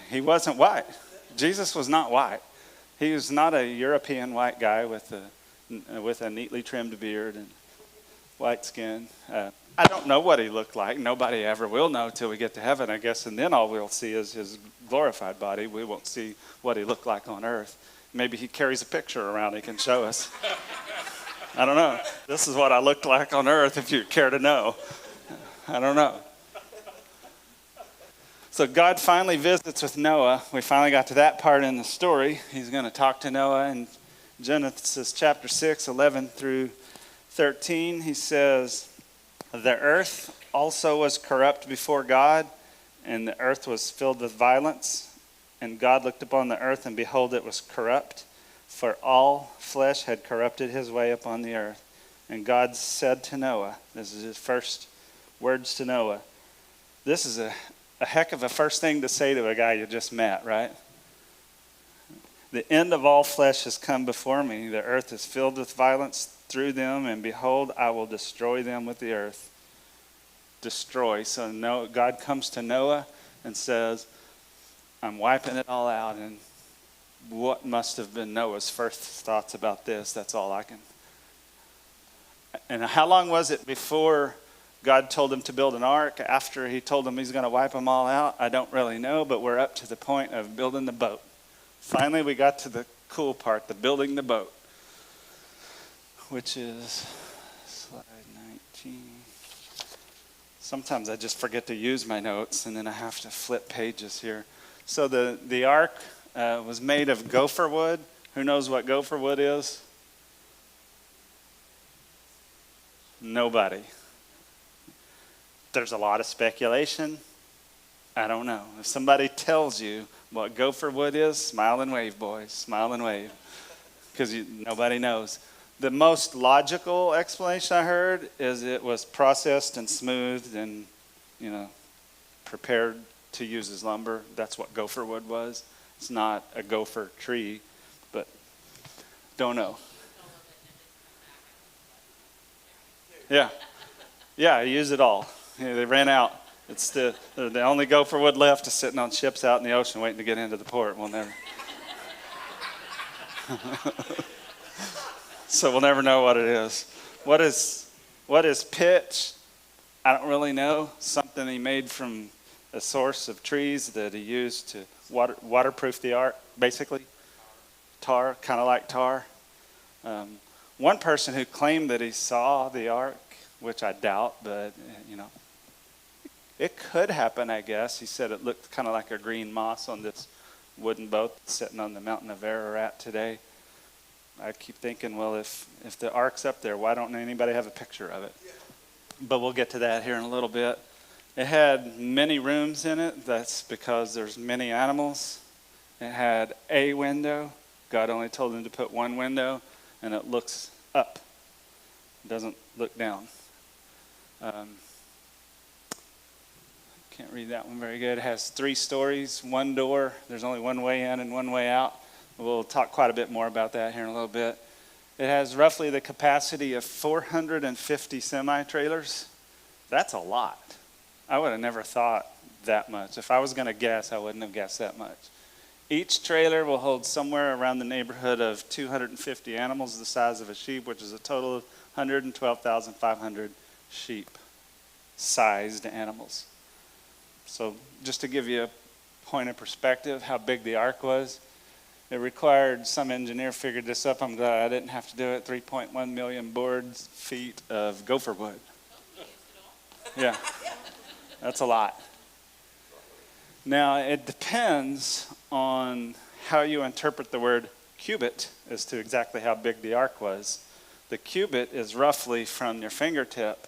He wasn't white. Jesus was not white. He was not a European white guy with a neatly trimmed beard and white skin. I don't know what he looked like. Nobody ever will know till we get to heaven, I guess, and then all we'll see is his glorified body. We won't see what he looked like on earth. Maybe he carries a picture around he can show us. I don't know. This is what I looked like on earth, if you care to know. I don't know. So God finally visits with Noah. We finally got to that part in the story. He's going to talk to Noah in Genesis chapter 6, 11 through 13. He says, "The earth also was corrupt before God, and the earth was filled with violence. And God looked upon the earth, and behold, it was corrupt, for all flesh had corrupted his way upon the earth. And God said to Noah," this is his first words to Noah. This is a heck of a first thing to say to a guy you just met, right? "The end of all flesh has come before me. The earth is filled with violence through them, and behold, I will destroy them with the earth." Destroy. So God comes to Noah and says, I'm wiping it all out. And what must have been Noah's first thoughts about this? That's all I can. And how long was it before God told him to build an ark? After he told him he's going to wipe them all out? I don't really know, but we're up to the point of building the boat. Finally, we got to the cool part, the building the boat, which is slide 19. Sometimes I just forget to use my notes, and then I have to flip pages here. So the ark was made of gopher wood. Who knows what gopher wood is? Nobody. There's a lot of speculation. I don't know. If somebody tells you what gopher wood is, smile and wave, boys. Smile and wave. Because nobody knows. The most logical explanation I heard is it was processed and smoothed and, prepared to use as lumber. That's what gopher wood was. It's not a gopher tree, but don't know. Yeah, I use it all. They ran out. It's the only gopher wood left is sitting on ships out in the ocean waiting to get into the port. We'll never. So we'll never know what it is. What is pitch? I don't really know. Something he made from a source of trees that he used to waterproof the ark, basically. Tar, kind of like tar. One person who claimed that he saw the ark, which I doubt, but it could happen, I guess. He said it looked kind of like a green moss on this wooden boat sitting on the mountain of Ararat today. I keep thinking, well, if the ark's up there, why don't anybody have a picture of it? But we'll get to that here in a little bit. It had many rooms in it. That's because there's many animals. It had a window. God only told him to put one window, and it looks up. It doesn't look down. Can't read that one very good. It has 3 stories, 1 door. There's only one way in and one way out. We'll talk quite a bit more about that here in a little bit. It has roughly the capacity of 450 semi-trailers. That's a lot. I would have never thought that much. If I was going to guess, I wouldn't have guessed that much. Each trailer will hold somewhere around the neighborhood of 250 animals the size of a sheep, which is a total of 112,500 sheep-sized animals. So just to give you a point of perspective how big the ark was, it required, some engineer figured this up, I'm glad I didn't have to do it, 3.1 million board feet of gopher wood. Yeah, that's a lot. Now, it depends on how you interpret the word cubit as to exactly how big the ark was. The cubit is roughly from your fingertip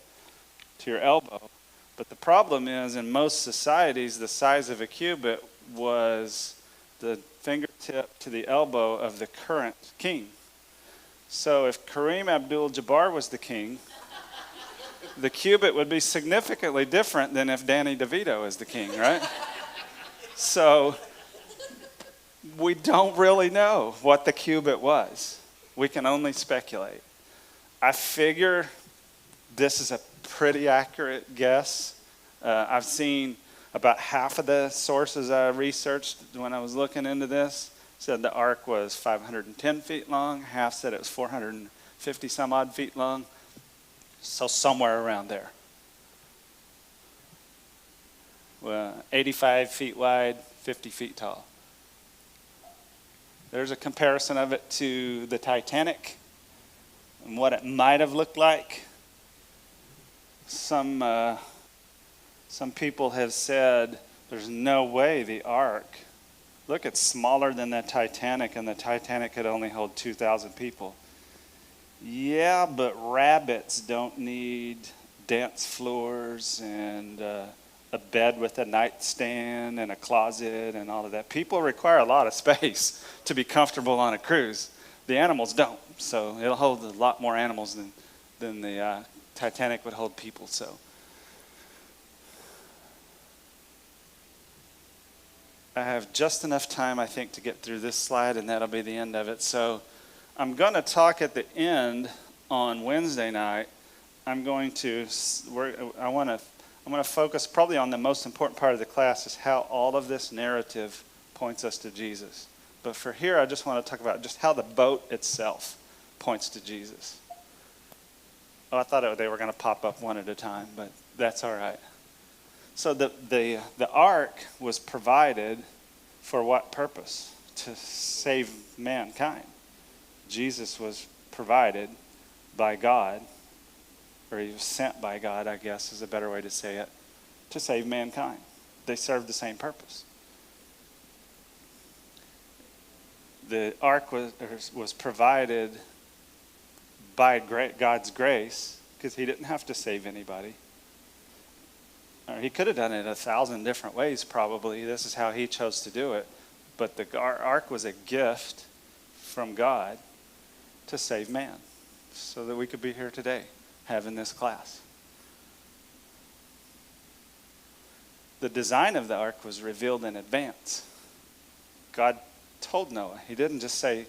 to your elbow. But the problem is, in most societies, the size of a cubit was the fingertip to the elbow of the current king. So if Kareem Abdul-Jabbar was the king, the cubit would be significantly different than if Danny DeVito is the king, right? So we don't really know what the cubit was. We can only speculate. I figure this is a pretty accurate guess. I've seen about half of the sources I researched when I was looking into this said the ark was 510 feet long. Half said it was 450 some odd feet long. So somewhere around there. Well, 85 feet wide, 50 feet tall. There's a comparison of it to the Titanic and what it might have looked like. Some people have said there's no way the ark, look, it's smaller than the Titanic, and the Titanic could only hold 2,000 people. Yeah, but rabbits don't need dance floors and a bed with a nightstand and a closet and all of that. People require a lot of space to be comfortable on a cruise. The animals don't, so it'll hold a lot more animals than the Titanic would hold people. So I have just enough time, I think, to get through this slide, and that'll be the end of it. So I'm going to talk at the end on Wednesday night. I want to focus probably on the most important part of the class, is how all of this narrative points us to Jesus. But for here, I just want to talk about just how the boat itself points to Jesus. Oh, I thought they were going to pop up one at a time, but that's all right. So the ark was provided for what purpose? To save mankind. Jesus was provided by God, or he was sent by God, I guess is a better way to say it, to save mankind. They served the same purpose. The ark was provided by God's grace, because he didn't have to save anybody. Or he could have done it 1,000 different ways, probably. This is how he chose to do it. But the ark was a gift from God to save man, so that we could be here today having this class. The design of the ark was revealed in advance. God told Noah. He didn't just say,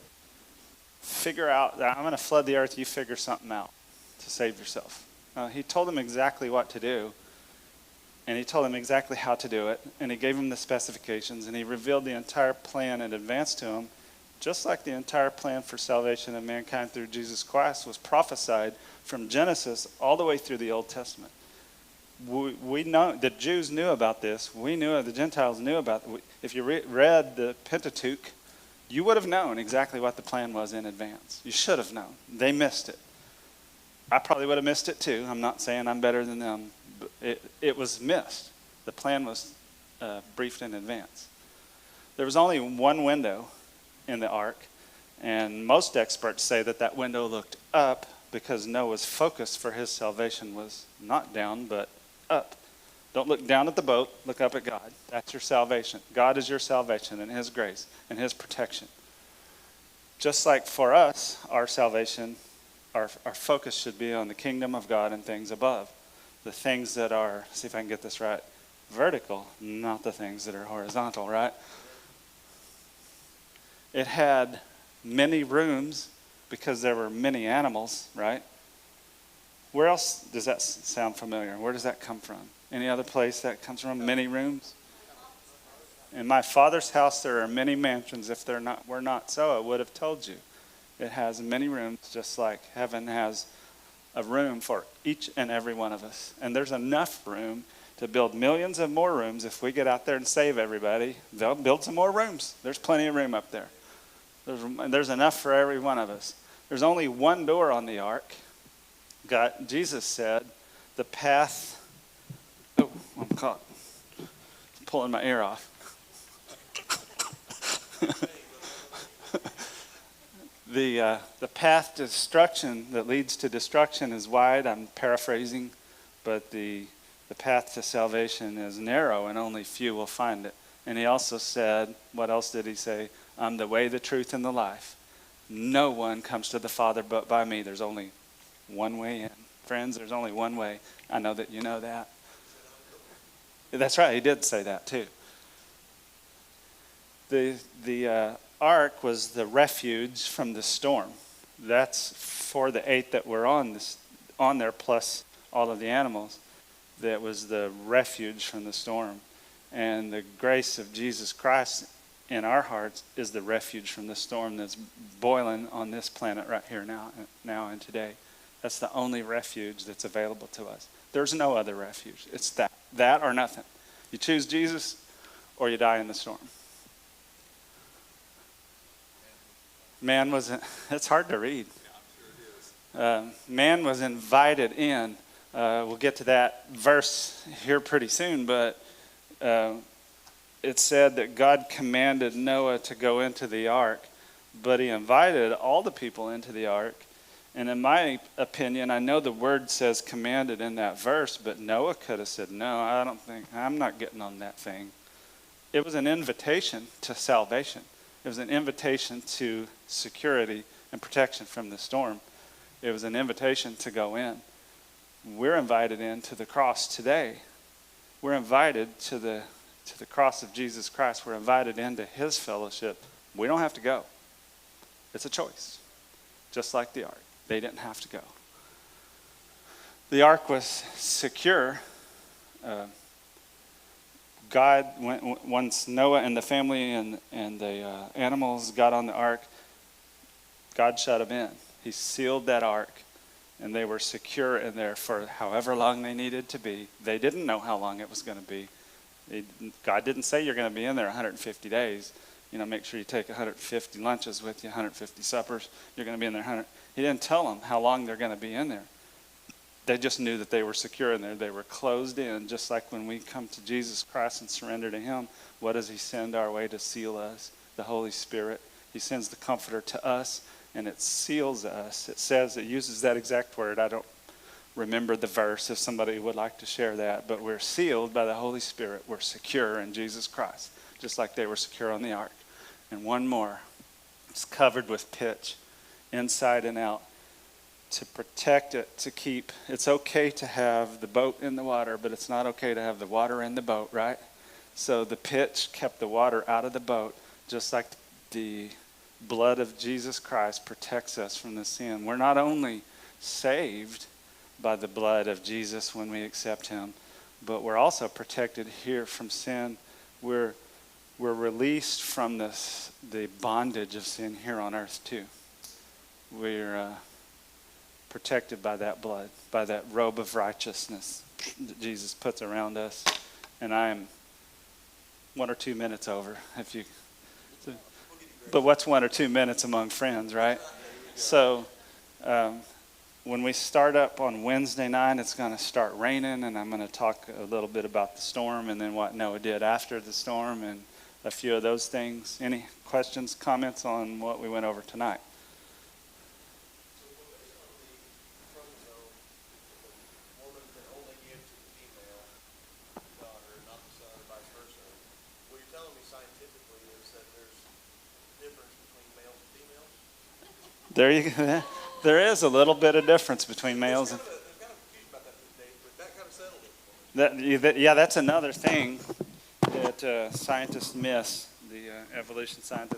figure out, I'm going to flood the earth, you figure something out to save yourself. He told him exactly what to do, and he told him exactly how to do it, and he gave him the specifications, and he revealed the entire plan in advance to him, just like the entire plan for salvation of mankind through Jesus Christ was prophesied from Genesis all the way through the Old Testament. we know the Jews knew about this. We knew, the Gentiles knew about it. If you read the Pentateuch, you would have known exactly what the plan was in advance. You should have known. They missed it. I probably would have missed it too. I'm not saying I'm better than them. But it was missed. The plan was briefed in advance. There was only one window in the ark, and most experts say that window looked up because Noah's focus for his salvation was not down, but up. Don't look down at the boat, look up at God. That's your salvation. God is your salvation and his grace and his protection. Just like for us, our salvation, our focus should be on the kingdom of God and things above. The things that are, see if I can get this right, vertical, not the things that are horizontal, right? It had many rooms because there were many animals, right? Where else does that sound familiar? Where does that come from? Any other place that comes from? Many rooms? In my Father's house there are many mansions. If were not so, I would have told you. It has many rooms, just like heaven has a room for each and every one of us. And there's enough room to build millions of more rooms. If we get out there and save everybody, they'll build some more rooms. There's plenty of room up there. There's enough for every one of us. There's only one door on the ark. Jesus said, the path... Oh, I'm caught. I'm pulling my ear off. The path to destruction that leads to destruction is wide. I'm paraphrasing, but the path to salvation is narrow, and only few will find it. And he also said, what else did he say? I'm the way, the truth, and the life. No one comes to the Father but by me. There's only one way in. Friends, there's only one way. I know that you know that. That's right, he did say that too. The ark was the refuge from the storm. That's for the 8 that were on there, plus all of the animals. That was the refuge from the storm. And the grace of Jesus Christ in our hearts is the refuge from the storm that's boiling on this planet right here now and today. That's the only refuge that's available to us. There's no other refuge. It's that or nothing. You choose Jesus or you die in the storm. It's hard to read. Man was invited in. We'll get to that verse here pretty soon, but it said that God commanded Noah to go into the ark, but he invited all the people into the ark. And in my opinion, I know the word says commanded in that verse, but Noah could have said, no, I'm not getting on that thing. It was an invitation to salvation. It was an invitation to security and protection from the storm. It was an invitation to go in. We're invited into the cross today. We're invited to the cross of Jesus Christ. We're invited into his fellowship. We don't have to go. It's a choice. Just like the ark. They didn't have to go. The ark was secure. God, once Noah and the family and the animals got on the ark, God shut them in. He sealed that ark, and they were secure in there for however long they needed to be. They didn't know how long it was going to be. God didn't say you're going to be in there 150 days. Make sure you take 150 lunches with you, 150 suppers. You're going to be in there 100. He didn't tell them how long they're going to be in there. They just knew that they were secure in there. They were closed in, just like when we come to Jesus Christ and surrender to him. What does he send our way to seal us? The Holy Spirit. He sends the Comforter to us, and it seals us. It uses that exact word. I don't remember the verse if somebody would like to share that, but we're sealed by the Holy Spirit. We're secure in Jesus Christ, just like they were secure on the ark. And one more. It's covered with pitch, inside and out, to protect it, to keep. It's okay to have the boat in the water, but it's not okay to have the water in the boat, right? So the pitch kept the water out of the boat, just like the blood of Jesus Christ protects us from the sin. We're not only saved by the blood of Jesus when we accept him, but we're also protected here from sin. We're released from the bondage of sin here on earth too. We're protected by that blood, by that robe of righteousness. that Jesus puts around us. And I am 1 or 2 minutes over. But what's 1 or 2 minutes among friends, right? So when we start up on Wednesday night, it's going to start raining, and I'm going to talk a little bit about the storm and then what Noah did after the storm and a few of those things. Any questions, comments on what we went over tonight? There you go. There is a little bit of difference between males and that's another thing that scientists miss. The evolution scientists